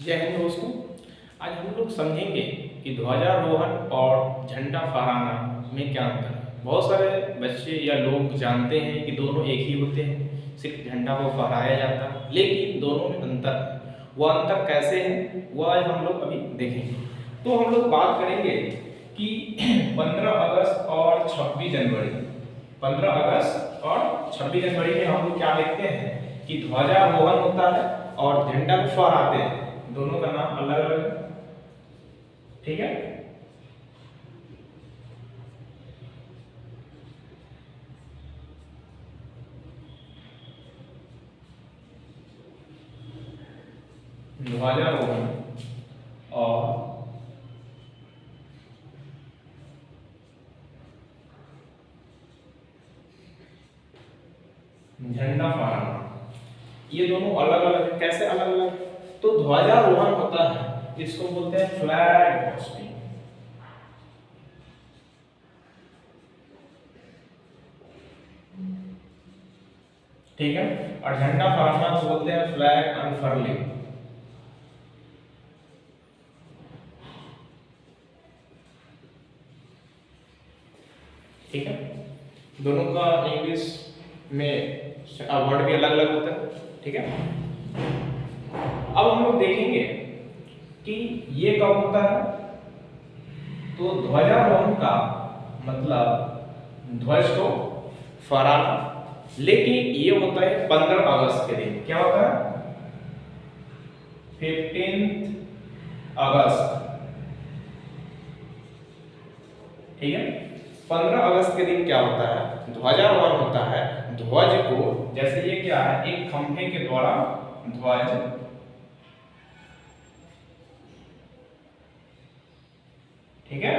जय हिंद दोस्तों। आज हम लोग समझेंगे कि ध्वजारोहण और झंडा फहराना में क्या अंतर है। बहुत सारे बच्चे या लोग जानते हैं कि दोनों एक ही होते हैं, सिर्फ झंडा को फहराया जाता है, लेकिन दोनों में अंतर है। वह अंतर कैसे है वह आज हम लोग अभी देखेंगे। तो हम लोग बात करेंगे कि 15 अगस्त और 26 जनवरी 15 अगस्त और 26 जनवरी में हम लोग क्या देखते हैं कि ध्वजारोहण होता है और झंडा को फहराते हैं। दोनों का नाम अलग अलग है, ठीक है। ध्वजारोहण और झंडा फहराना, ये दोनों अलग अलग है। कैसे अलग अलग? तो ध्वजारोहण होता है, इसको बोलते हैं फ्लैग होस्टिंग, ठीक है। और झंडा फहराना को बोलते हैं फ्लैग अनफर्लिंग, ठीक है। दोनों का इंग्लिश में वर्ड भी अलग अलग होता है, ठीक है। अब हम लोग देखेंगे कि ये कब होता है। तो ध्वजारोहण का मतलब ध्वज को फहराना, लेकिन ये होता है 15 अगस्त के दिन। क्या होता है? 15 अगस्त, ठीक है। 15 अगस्त के दिन क्या होता है? ध्वजारोहण होता है। ध्वज को, जैसे ये क्या है, एक खंभे के द्वारा ध्वज, ठीक है,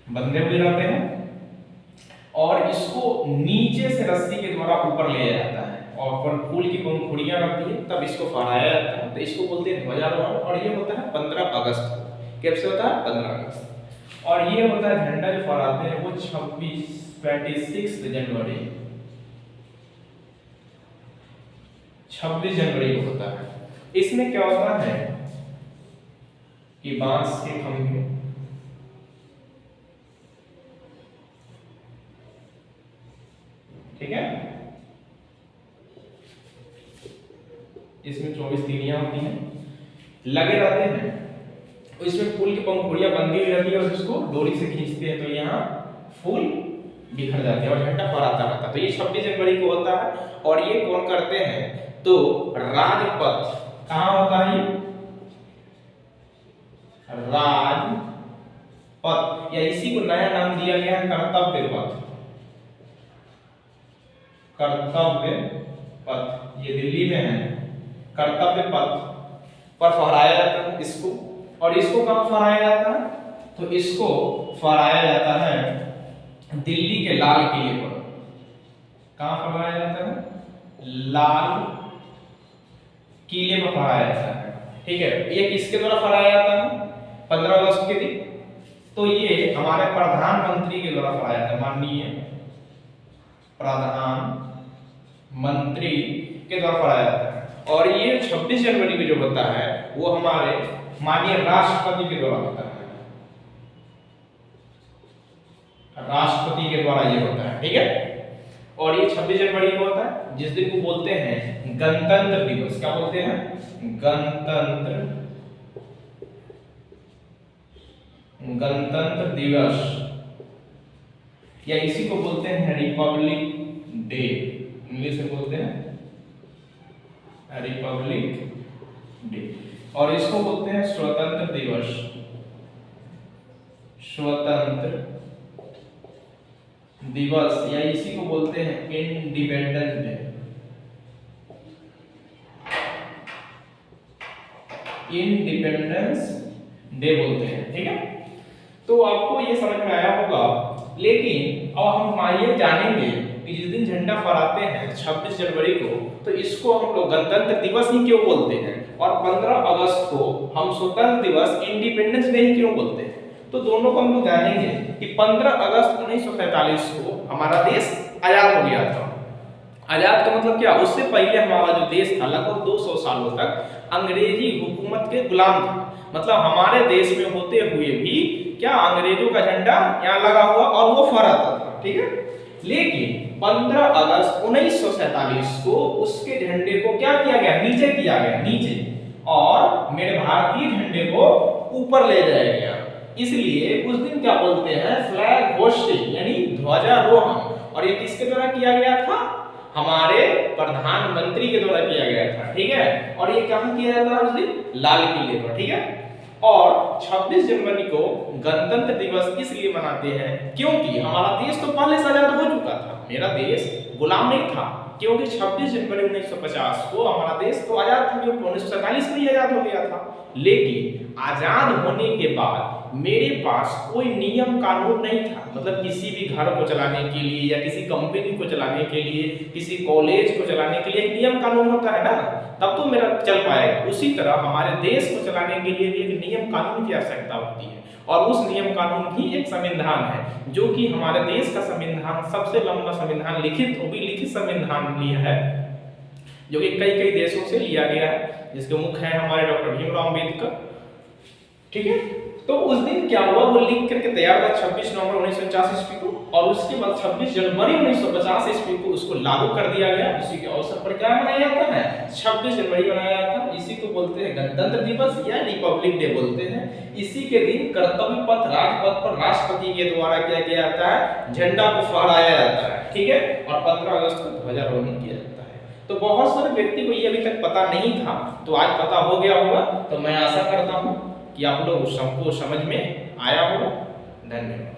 बंधे हुए रहते हैं और इसको नीचे से रस्सी के द्वारा ऊपर ले जाया जाता है और फूल की पंखुड़ियां रहती है, तब इसको फहराया जाता है। तो इसको बोलते हैं ध्वजारोहण। और ये होता है 15 अगस्त को। कब से होता है? 15 अगस्त। और ये होता है झंडा जो फहराते हैं वो 26 जनवरी 26 जनवरी को होता है। इसमें क्या होता है कि बांस के खंभे, ठीक है, इसमें 24 तीलियां होती हैं, लगे रहते हैं। इसमें फूल की पंखुड़ियां बंधी हुई रहती है और इसको डोरी से खींचते हैं तो यहाँ फूल बिखर जाते हैं और झंडा फहराता रहता है। तो ये 26 जनवरी को होता है। और ये कौन करते हैं? तो राजपथ, कहाँ होता है ये? राजपथ, या इसी को नया नाम दिया गया है कर्तव्य पथ। कर्तव्य पथ, ये दिल्ली में है। कर्तव्य पथ पर फहराया जाता है इसको। और इसको कब फहराया जाता है? तो इसको फहराया जाता है दिल्ली के लाल किले पर। कहाँ फहराया जाता है? लाल किले पर फहराया जाता है, ठीक है। ये किसके द्वारा फहराया जाता है? 15 अगस्त के दिन। तो ये हमारे प्रधानमंत्री के द्वारा फहराया जाता है, माननीय प्रधानमंत्री के द्वारा फहराया जाता है। और ये 26 जनवरी को जो होता है वो हमारे माननीय राष्ट्रपति के द्वारा होता है। राष्ट्रपति के द्वारा ये होता है, ठीक है। और ये 26 जनवरी को होता है, जिस दिन को बोलते हैं गणतंत्र दिवस। क्या बोलते हैं? गणतंत्र दिवस, या इसी को बोलते हैं रिपब्लिक डे। इंग्लिश में बोलते हैं रिपब्लिक डे। और इसको बोलते हैं स्वतंत्र दिवस, स्वतंत्र दिवस, या इसी को बोलते हैं इंडिपेंडेंस डे। इंडिपेंडेंस डे बोलते हैं, ठीक है। तो आपको ये समझ में आया होगा। लेकिन अब हम ये जानेंगे कि जिस दिन झंडा फहराते हैं 26 जनवरी को, तो इसको हम लोग गणतंत्र दिवस ही क्यों बोलते हैं, और 15 अगस्त को हम स्वतंत्र दिवस इंडिपेंडेंस डे ही क्यों बोलते हैं। तो दोनों को हम लोग जानेंगे कि 15 अगस्त 1947 को हमारा देश आजाद हो गया था। आजाद का मतलब क्या, उससे पहले हमारा जो देश था लगभग 200 सालों तक अंग्रेजी हुकूमत के गुलाम था। मतलब हमारे देश में होते हुए भी क्या अंग्रेजों का झंडा यहाँ लगा हुआ और वो फहराता था, ठीक है। लेकिन 15 अगस्त 1947 को उसके झंडे को क्या किया गया, नीचे किया गया, नीचे, और मेरे भारतीय झंडे को ऊपर ले जाया गया। इसलिए उस दिन क्या बोलते हैं, फ्लैग होस्टिंग यानी ध्वजारोहण। और ये किसके द्वारा किया गया था, हमारे प्रधानमंत्री के द्वारा किया गया था, ठीक है। और ये कहां किया जाता है उस दिन, लाल किले पर, ठीक है। और 26 जनवरी को गणतंत्र दिवस इसलिए मनाते हैं क्योंकि हमारा देश तो पहले से आजाद हो चुका था, मेरा देश गुलाम नहीं था। क्योंकि 26 जनवरी 1950 को हमारा देश तो आजाद था, क्योंकि 1947 में ही आजाद हो गया था। लेकिन आजाद होने के बाद मेरे पास कोई नियम कानून नहीं था, मतलब किसी भी घर को चलाने के लिए या किसी कंपनी को चलाने के लिए, किसी कॉलेज को चलाने के लिए एक नियम कानून होता है ना, तब तो मेरा चल पाएगा। उसी तरह हमारे देश को चलाने के लिए भी एक नियम कानून की आवश्यकता होती है, और उस नियम कानून ही एक संविधान है, जो कि हमारे देश का संविधान सबसे लंबा संविधान लिखित संविधान लिया है, जो कि कई कई देशों से लिया गया है, जिसके मुख्य हैं हमारे डॉक्टर भीमराव अम्बेडकर, ठीक है। तो उस दिन क्या हुआ, वो लिख करके तैयार था 26 नवंबर 1949 ईस्वी को, और उसके बाद 26 जनवरी 1950 ईस्वी को उसको लागू कर दिया गया। उसी के अवसर पर क्या मनाया जाता है, 26 जनवरी मनाया जाता है। इसी को बोलते हैं गणतंत्र दिवस या रिपब्लिक डे बोलते हैं। इसी के दिन कर्तव्य पथ राजपथ पर राष्ट्रपति के द्वारा क्या किया जाता है, झंडा को फहराया जाता है, ठीक है। और 15 अगस्त को ध्वजारोहण किया जाता है। तो बहुत सारे व्यक्ति को ये अभी तक पता नहीं था, तो आज पता हो गया होगा। तो मैं आशा करता हूँ कि आप लोग सबको समझ में आया होगा। धन्यवाद।